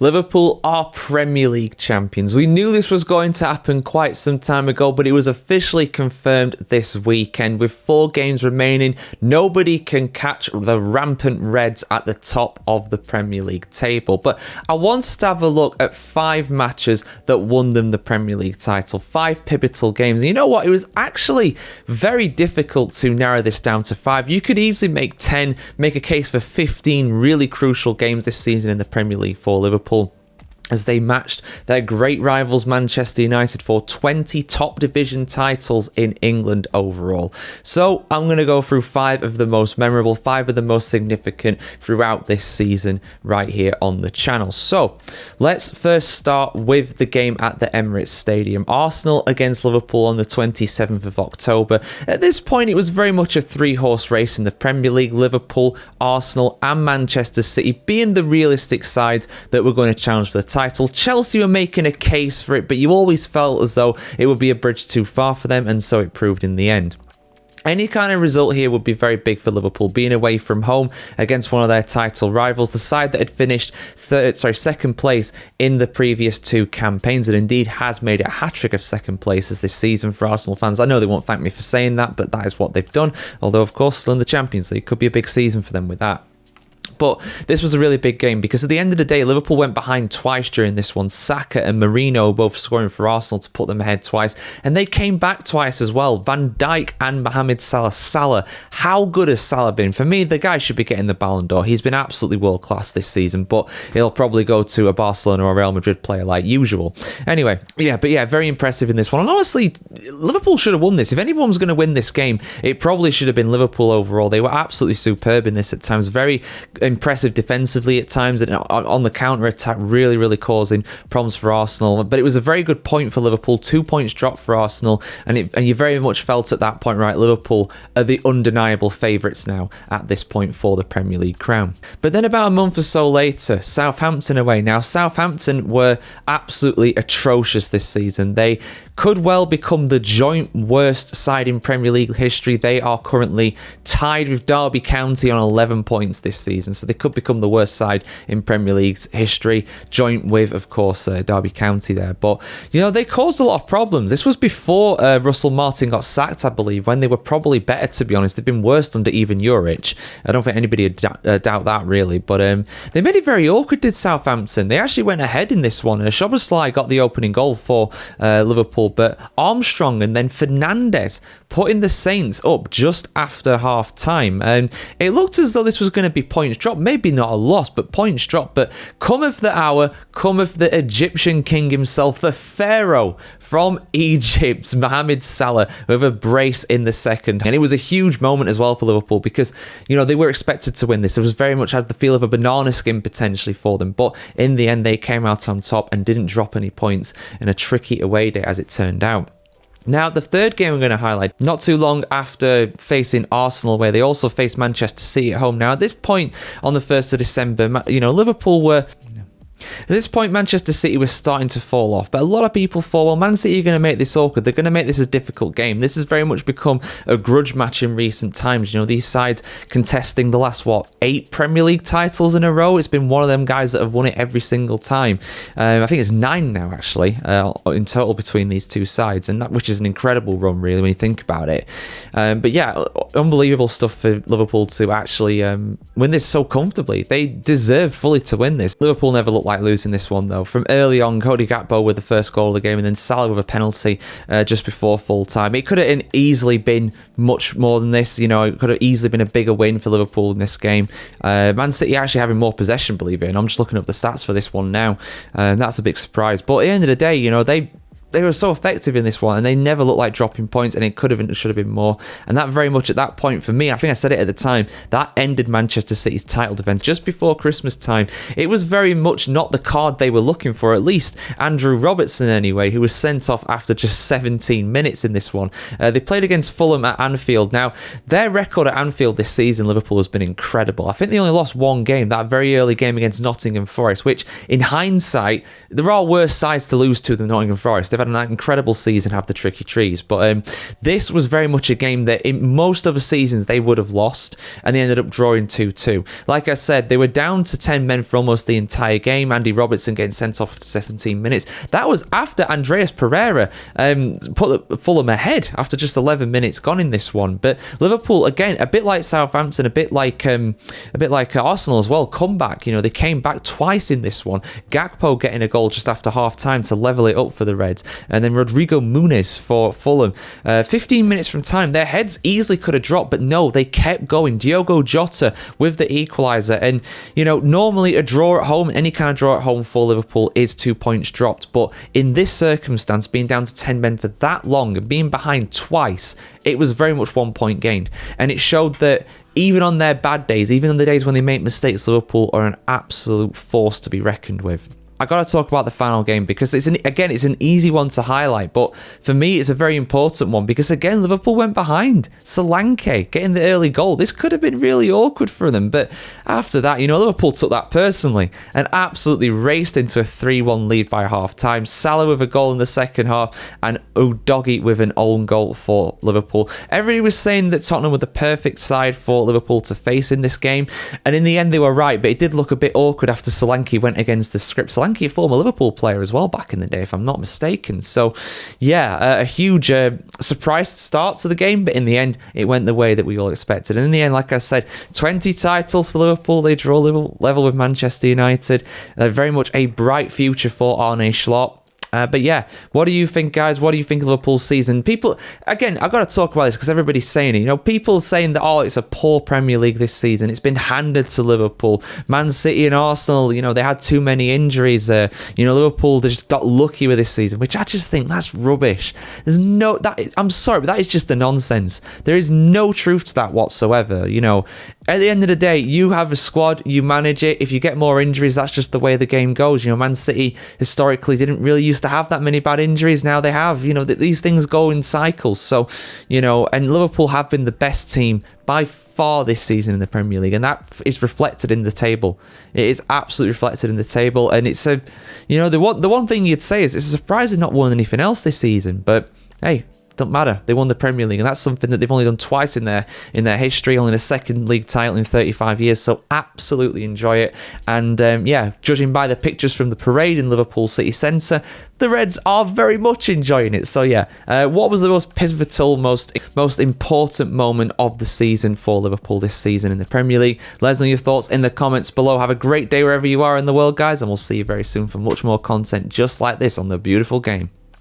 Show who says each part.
Speaker 1: Liverpool are Premier League champions. We knew this was going to happen quite some time ago, but it was officially confirmed this weekend. With 4 games remaining, nobody can catch the rampant Reds at the top of the Premier League table. But I wanted to have a look at 5 matches that won them the Premier League title, 5 pivotal games. And you know what? It was actually very difficult to narrow this down to 5. You could easily make 10, make a case for 15 really crucial games this season in the Premier League for Liverpool, as they matched their great rivals Manchester United for 20 top division titles in England overall. So I'm going to go through 5 of the most memorable, 5 of the most significant throughout this season right here on the channel. So let's first start with the game at the Emirates Stadium. Arsenal against Liverpool on the 27th of October. At this point, it was very much a 3-horse race in the Premier League. Liverpool, Arsenal and Manchester City being the realistic sides that were going to challenge for the title. Chelsea were making a case for it, but you always felt as though it would be a bridge too far for them, and so it proved in the end. Any kind of result here would be very big for Liverpool, being away from home against one of their title rivals, the side that had finished second place in the previous 2 campaigns, and indeed has made it a hat-trick of second places this season for Arsenal fans. I know they won't thank me for saying that, but that is what they've done, although of course still in the Champions League. Could be a big season for them with that. But this was a really big game because at the end of the day, Liverpool went behind twice during this one. Saka and Marino both scoring for Arsenal to put them ahead twice. And they came back twice as well. Van Dijk and Mohamed Salah. Salah, how good has Salah been? For me, the guy should be getting the Ballon d'Or. He's been absolutely world class this season, but he'll probably go to a Barcelona or Real Madrid player like usual. Anyway, very impressive in this one. And honestly, Liverpool should have won this. If anyone was going to win this game, it probably should have been Liverpool overall. They were absolutely superb in this at times. Very impressive defensively at times, and on the counter attack really causing problems for Arsenal. But it was a very good point for Liverpool. 2 points dropped for Arsenal, and you very much felt at that point, right, Liverpool are the undeniable favourites now at this point for the Premier League crown. But then about a month or so later, Southampton away. Now Southampton were absolutely atrocious this season. They could well become the joint worst side in Premier League history. They are currently tied with Derby County on 11 points this season, so they could become the worst side in Premier League's history, joint with, of course, Derby County there. But, they caused a lot of problems. This was before Russell Martin got sacked, I believe, when they were probably better, to be honest. They've been worse under even Juric. I don't think anybody would doubt that, really. But they made it very awkward, did Southampton. They actually went ahead in this one. Szoboszlai got the opening goal for Liverpool, but Armstrong and then Fernandes putting the Saints up just after half time. And it looked as though this was going to be points dropped. Maybe not a loss, but points dropped. But cometh the hour, cometh the Egyptian king himself, the Pharaoh from Egypt, Mohamed Salah, with a brace in the second. And it was a huge moment as well for Liverpool because, they were expected to win this. It was very much had the feel of a banana skin potentially for them. But in the end, they came out on top and didn't drop any points in a tricky away day, as it turned out. Now, the third game I'm going to highlight, not too long after facing Arsenal, where they also faced Manchester City at home. Now, at this point, on the 1st of December, Liverpool were... At this point, Manchester City was starting to fall off, but a lot of people thought, well, Man City are going to make this awkward. They're going to make this a difficult game. This has very much become a grudge match in recent times. These sides contesting the last, 8 Premier League titles in a row. It's been one of them guys that have won it every single time. I think it's 9 now, actually, in total between these two sides, and which is an incredible run, really, when you think about it. But yeah, unbelievable stuff for Liverpool to actually win this so comfortably. They deserve fully to win this. Liverpool never looked like losing this one, though. From early on, Cody Gakpo with the first goal of the game, and then Salah with a penalty just before full time. It could have easily been much more than this. It could have easily been a bigger win for Liverpool in this game. Man City actually having more possession, believe it, and I'm just looking up the stats for this one now, and that's a big surprise. But at the end of the day, they were so effective in this one, and they never looked like dropping points, and it could have and should have been more. And that very much at that point, for me, I think I said it at the time, that ended Manchester City's title defence just before Christmas time. It was very much not the card they were looking for, at least Andrew Robertson anyway, who was sent off after just 17 minutes in this one. They played against Fulham at Anfield. Now, their record at Anfield this season, Liverpool, has been incredible. I think they only lost 1 game, that very early game against Nottingham Forest, which, in hindsight, there are worse sides to lose to than Nottingham Forest. They've had an incredible season, have the tricky trees. But this was very much a game that in most other seasons they would have lost, and they ended up drawing 2-2. Like I said, they were down to 10 men for almost the entire game. Andy Robertson getting sent off after 17 minutes. That was after Andreas Pereira put Fulham ahead after just 11 minutes gone in this one. But Liverpool, again, a bit like Southampton, a bit like Arsenal as well, come back. They came back twice in this one. Gakpo getting a goal just after half time to level it up for the Reds, and then Rodrigo Muniz for Fulham. 15 minutes from time, their heads easily could have dropped, but no, they kept going. Diogo Jota with the equaliser, and normally a draw at home, any kind of draw at home for Liverpool is 2 points dropped, but in this circumstance, being down to 10 men for that long and being behind twice, it was very much 1 point gained, and it showed that even on their bad days, even on the days when they make mistakes, Liverpool are an absolute force to be reckoned with. I got to talk about the final game because it's an easy one to highlight, but for me it's a very important one because again Liverpool went behind. Solanke getting the early goal. This could have been really awkward for them, but after that, Liverpool took that personally and absolutely raced into a 3-1 lead by half time. Salah with a goal in the second half and Udogie with an own goal for Liverpool. Everybody was saying that Tottenham were the perfect side for Liverpool to face in this game, and in the end they were right, but it did look a bit awkward after Solanke went against the script. Solanke, a former Liverpool player as well back in the day, if I'm not mistaken. So, yeah, a huge surprise start to the game, but in the end, it went the way that we all expected. And in the end, like I said, 20 titles for Liverpool. They draw level with Manchester United. Very much a bright future for Arne Slot. But yeah, what do you think, guys? What do you think of Liverpool's season? People, again, I've got to talk about this because everybody's saying it. People saying that, it's a poor Premier League this season. It's been handed to Liverpool. Man City and Arsenal, they had too many injuries. Liverpool just got lucky with this season, which I just think that's rubbish. I'm sorry, but that is just a nonsense. There is no truth to that whatsoever. At the end of the day, you have a squad, you manage it. If you get more injuries, that's just the way the game goes. Man City historically didn't really used to have that many bad injuries. Now they have. These things go in cycles. So, and Liverpool have been the best team by far this season in the Premier League, and that is reflected in the table. It is absolutely reflected in the table, and it's the one thing you'd say is it's a surprise they've not won anything else this season. But hey, don't matter. They won the Premier League, and that's something that they've only done twice in their history, only the second league title in 35 years. So absolutely enjoy it. And judging by the pictures from the parade in Liverpool City Centre, the Reds are very much enjoying it. So yeah, what was the most pivotal, most important moment of the season for Liverpool this season in the Premier League? Let us know your thoughts in the comments below. Have a great day wherever you are in the world, guys, and we'll see you very soon for much more content just like this on The Beautiful Game.